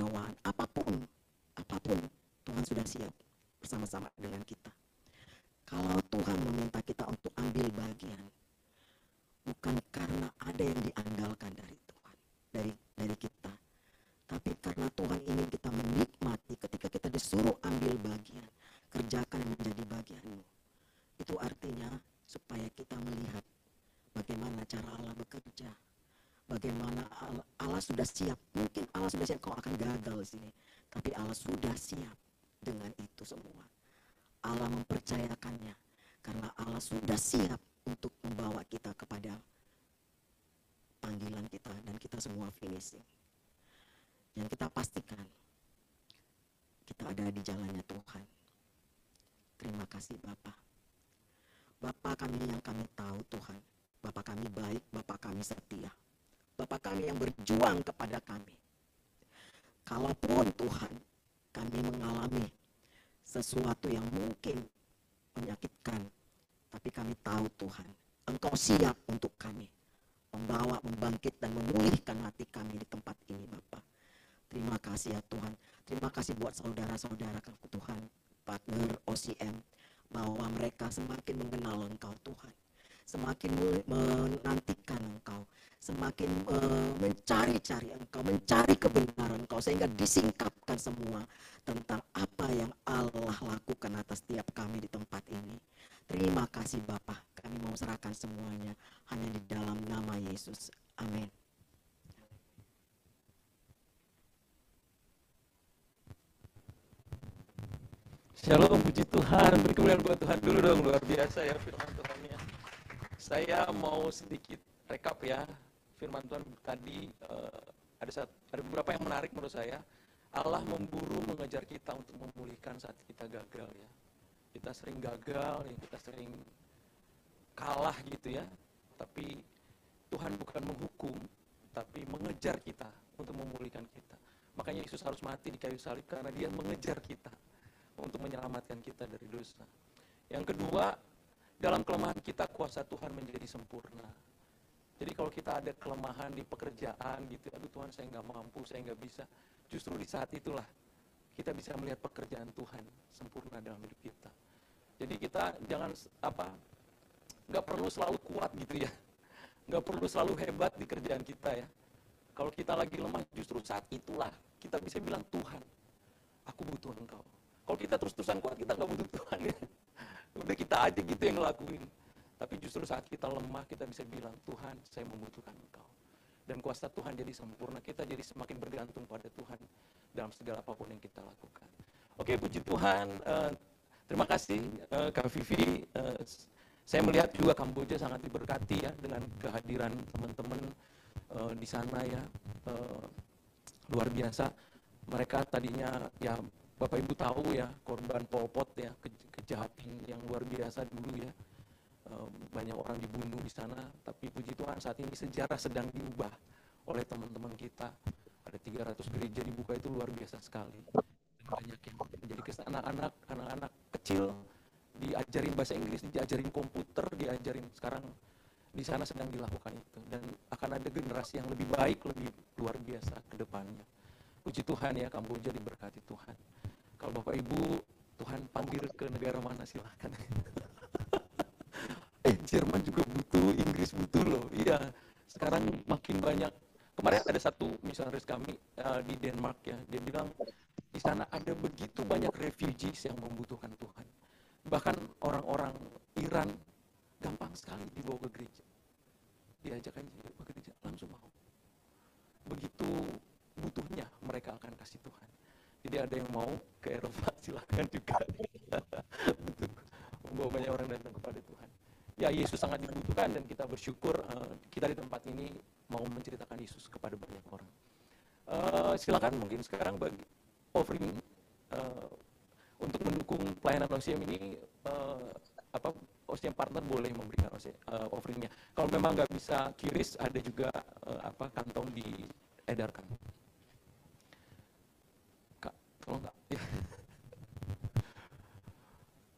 kekecewaan, apapun Tuhan sudah siap bersama-sama dengan kita. Kalau Tuhan meminta kita untuk ambil bagian, bukan karena ada yang diandalkan dari Tuhan, dari kita, tapi karena Tuhan ingin kita menikmati ketika kita disuruh ambil bagian, kerjakan yang menjadi bagianmu. Itu artinya supaya kita melihat bagaimana cara Allah bekerja, bagaimana Allah sudah siap. Mungkin Allah sudah siap kau akan gagal di sini, tapi Allah sudah siap dengan itu semua. Allah mempercayakannya karena Allah sudah siap untuk membawa kita kepada panggilan kita dan kita semua finishing. Yang kita pastikan kita ada di jalannya Tuhan. Terima kasih Bapa. Bapa kami yang kami tahu Tuhan, Bapa kami baik, Bapa kami setia, Bapa kami yang berjuang kepada kami. Kalaupun Tuhan kami mengalami sesuatu yang mungkin menyakitkan, tapi kami tahu Tuhan, Engkau siap untuk kami membawa, membangkit dan memulihkan hati kami di tempat ini Bapa. Terima kasih ya Tuhan. Terima kasih buat saudara-saudara Tuhan, partner OCM, bahwa mereka semakin mengenal Engkau Tuhan, semakin menantikan Engkau, semakin mencari-cari Engkau, mencari kebenaran Engkau, sehingga disingkapkan semua tentang apa yang Allah lakukan atas setiap kami di tempat ini. Terima kasih Bapa, kami mau serahkan semuanya hanya di dalam nama Yesus. Amin. Shalom, puji Tuhan, beri kemuliaan buat Tuhan dulu dong, luar biasa ya firman Tuhannya. Saya mau sedikit rekap ya, firman Tuhan tadi ada beberapa yang menarik menurut saya. Allah memburu mengejar kita untuk memulihkan saat kita gagal ya. Kita sering gagal, ya, kita sering kalah gitu ya, tapi Tuhan bukan menghukum, tapi mengejar kita untuk memulihkan kita. Makanya Yesus harus mati di kayu salib karena Dia mengejar kita untuk menyelamatkan kita dari dosa. Yang kedua, dalam kelemahan kita kuasa Tuhan menjadi sempurna. Jadi kalau kita ada kelemahan di pekerjaan gitu, aduh Tuhan saya nggak mampu, saya nggak bisa. Justru di saat itulah kita bisa melihat pekerjaan Tuhan sempurna dalam hidup kita. Jadi kita jangan nggak perlu selalu kuat gitu ya, nggak perlu selalu hebat di kerjaan kita ya. Kalau kita lagi lemah, justru saat itulah kita bisa bilang Tuhan, aku butuh Engkau. Kalau kita terus-terusan kuat, kita nggak butuh Tuhan ya. Udah kita aja gitu yang ngelakuin. Tapi justru saat kita lemah, kita bisa bilang, Tuhan, saya membutuhkan Engkau. Dan kuasa Tuhan jadi sempurna, kita jadi semakin bergantung pada Tuhan dalam segala apapun yang kita lakukan. Oke, puji Tuhan. Terima kasih Kak Vivi. Saya melihat juga Kamboja sangat diberkati ya dengan kehadiran teman-teman di sana ya. Luar biasa. Mereka tadinya ya Bapak Ibu tahu ya, korban Pol Pot ya, kejahatan yang luar biasa dulu ya. Banyak orang dibunuh di sana, tapi puji Tuhan saat ini sejarah sedang diubah oleh teman-teman kita. Ada 300 gereja dibuka, itu luar biasa sekali. Banyak yang menjadi anak-anak kecil diajarin bahasa Inggris, diajarin komputer, diajarin sekarang di sana sedang dilakukan itu. Dan akan ada generasi yang lebih baik, lebih luar biasa ke depannya. Puji Tuhan ya, Kamboja diberkati Tuhan. Kalau Bapak Ibu, Tuhan panggil ke negara mana silahkan. Jerman juga butuh, Inggris butuh loh. Iya, sekarang makin banyak. Kemarin ada satu misionaris kami di Denmark ya, dia bilang di sana ada begitu banyak refugees yang membutuhkan Tuhan. Bahkan orang-orang Iran gampang sekali dibawa ke gereja. Diajak aja ke gereja, langsung mau. Begitu butuhnya mereka akan kasih Tuhan. Jadi ada yang mau ke Eropa, silakan juga. Untuk membawa banyak orang datang kepada Tuhan. Ya, Yesus sangat dibutuhkan dan kita bersyukur kita di tempat ini mau menceritakan Yesus kepada banyak orang. Silakan mungkin sekarang bagi offering untuk mendukung pelayanan OCM ini, OCM partner boleh memberikan offeringnya. Kalau memang nggak bisa kiris, ada juga kantong diedarkan. Kalau enggak, ya.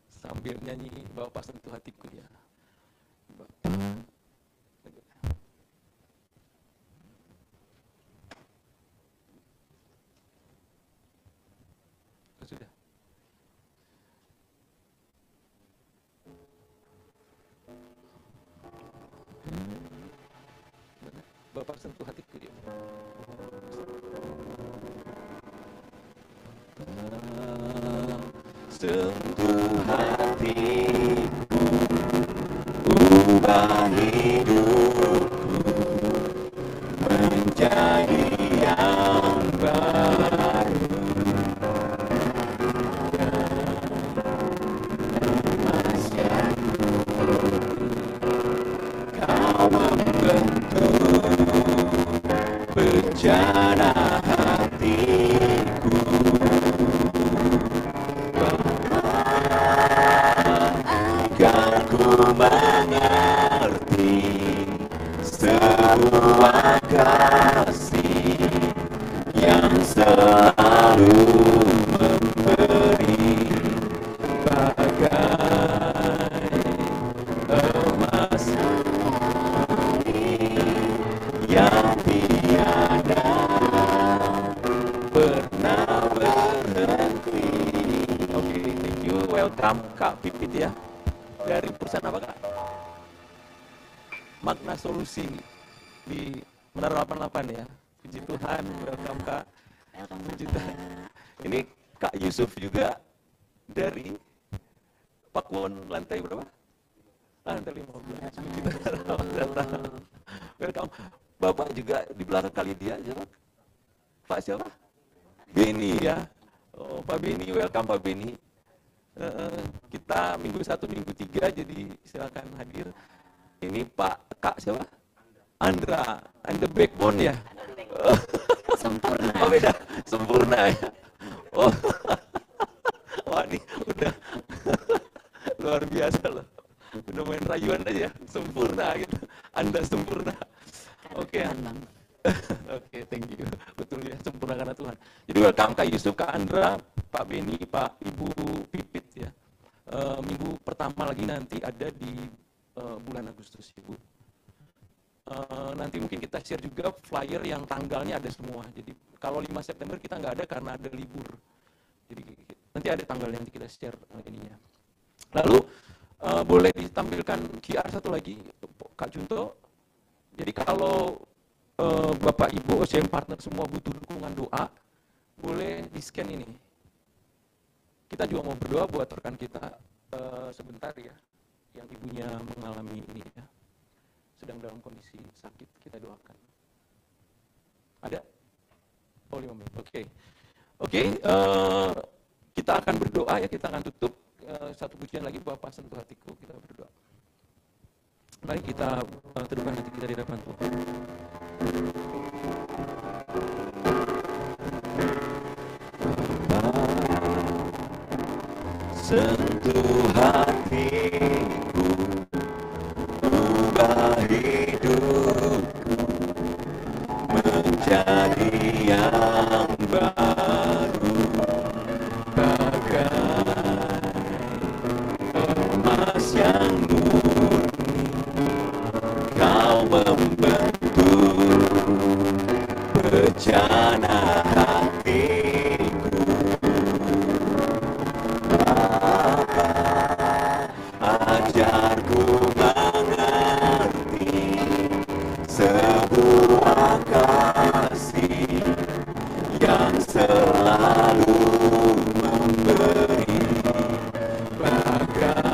Sambil nyanyi Bapak sentuh hatiku ya. Sudah. Bapak sentuh hatiku ya. Sentuh hatiku, ubah hidupku menjadi yang baru. Kau membentuk bencana hatiku, agar ku mengerti sebuah kasih yang selalu memberi bagai emas yang tiada pernah berhenti. Oke, thank you, welcome Kak Pipit ya. Dari perusahaan apa Kak? Makna Solusi di Menara 88 ya. Puji Tuhan, welcome Kak. Puji Tuhan. Ini Kak Yusuf juga dari Pakuwon lantai berapa? Lantai 15. Puji Tuhan, selamat datang. Welcome. Bapak juga di belakang kali dia siapa? Pak siapa? Beni ya. Oh, Pak Beni, welcome Pak Beni. Kita minggu 1, minggu 3, jadi silakan hadir. Ini Pak Kak siapa? Andra, and the backbone ya. Sempurna. Oh beda, sempurna ya. Oh, wah ini udah luar biasa loh. Udah main rayuan aja, sempurna gitu. Anda sempurna. Oke. Oke, thank you. Betul ya, sempurna karena Tuhan. Jadi welcome Kak Yusuf, Kak Andra, Pak Beni, Pak Ibu Pipit ya. Minggu pertama lagi nanti ada di bulan Agustus Ibu. Nanti mungkin kita share juga flyer yang tanggalnya ada semua. Jadi kalau 5 September kita nggak ada karena ada libur. Jadi nanti ada tanggal yang kita share ininya. Lalu boleh ditampilkan QR satu lagi, Kak Junto. Jadi kalau Bapak Ibu OCM partner semua butuh dukungan doa, boleh di-scan ini. Kita juga mau berdoa buat rekan kita sebentar ya, yang ibunya mengalami ini ya, sedang dalam kondisi sakit, kita doakan. Ada? Oh 5 menit, oke. Oke, kita akan berdoa ya, kita akan tutup satu pujian lagi, Bapak sentuh hatiku, kita berdoa. Mari kita teduhkan hati kita di hadapan Tuhan. Sentuh hatiku, ubah hidupku menjadi yang baru, bagai emas yang murni. Kau membentuk bejana hatiku, Bapa, ajarku mengerti sebuah kasih yang selalu memberi bagai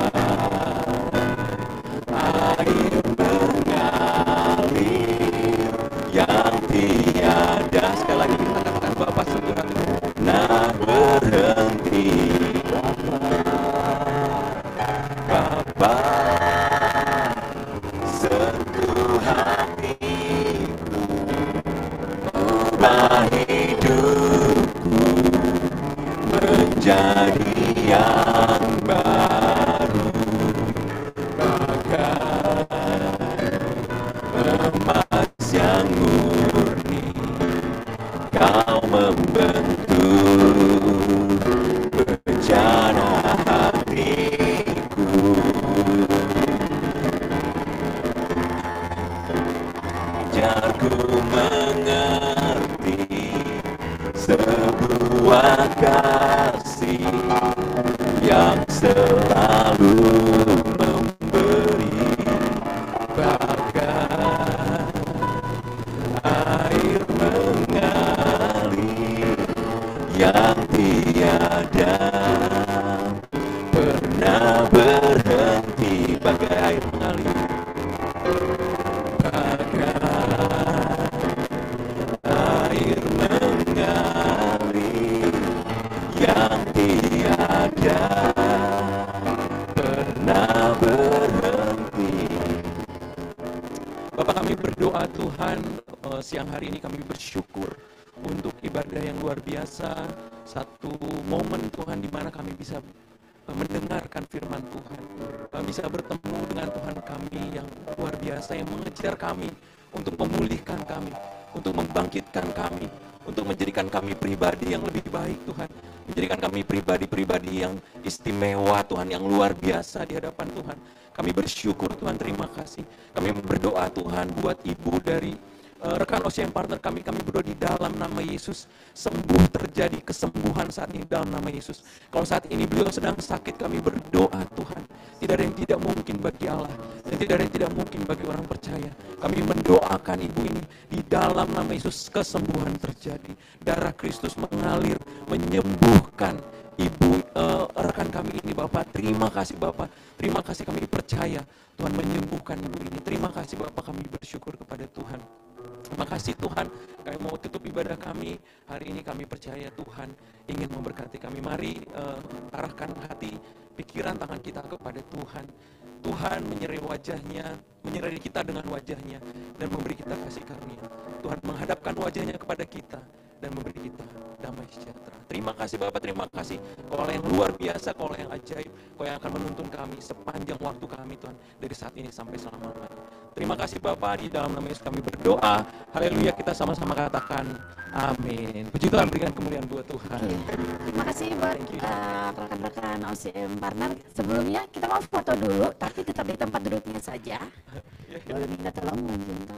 air mengalir yang tiada, sekali lagi kita katakan Bapak sentuh hatiku, nah berhenti. Bapa sentuh hatiku, ubah hidupku menjadi yang baru, bagai emas yang murni. Kau membentuk bejana hatiku, ajarku mengerti sebuah kasih selalu memberi bagai air mengalir yang tiada pernah berhenti, bagai air mengalir, bagai air mengalir yang tiada pernah berhenti. Bapak, kami berdoa Tuhan, siang hari ini kami bersyukur untuk ibadah yang luar biasa, satu momen Tuhan di mana kami bisa mendengarkan firman Tuhan, bisa bertemu dengan Tuhan kami yang luar biasa, yang mengejar kami untuk memulihkan kami, untuk membangkitkan kami, untuk menjadikan kami pribadi yang lebih baik Tuhan, menjadikan kami pribadi-pribadi yang istimewa Tuhan, yang luar biasa di hadapan Tuhan. Kami bersyukur Tuhan, terima kasih. Kami berdoa Tuhan buat ibu dari rekan OCM partner kami berdoa di dalam nama Yesus, sembuh, terjadi kesembuhan saat ini dalam nama Yesus. Kalau saat ini beliau sedang sakit, kami berdoa Tuhan, tidak ada yang tidak mungkin bagi Allah, dan tidak ada yang tidak mungkin bagi orang percaya. Kami mendoakan ibu ini di dalam nama Yesus, kesembuhan terjadi, darah Kristus mengalir, menyembuhkan ibu rekan kami ini. Bapak, terima kasih Bapak, terima kasih, kami percaya Tuhan menyembuhkan ibu ini. Terima kasih Bapak, kami bersyukur kepada Tuhan. Terima kasih Tuhan, kami mau tutup ibadah kami hari ini. Kami percaya Tuhan ingin memberkati kami. Mari arahkan hati, pikiran, tangan kita kepada Tuhan. Tuhan menyertai wajahnya, menyertai kita dengan wajahnya, dan memberi kita kasih karunia. Tuhan menghadapkan wajahnya kepada kita dan memberi kita damai sejahtera. Terima kasih Bapak, terima kasih. Kau yang luar biasa, Kau yang ajaib, Kau yang akan menuntun kami sepanjang waktu kami Tuhan, dari saat ini sampai selama-lamanya. Terima kasih Bapak, di dalam nama Yesus kami berdoa. Haleluya, kita sama-sama katakan amin. Puji Tuhan, berikan kemuliaan buat Tuhan. Terima kasih buat rekan-rekan OCM partner. Sebelumnya kita mau foto dulu, tapi tetap di tempat duduknya saja. Boleh minta tolong minta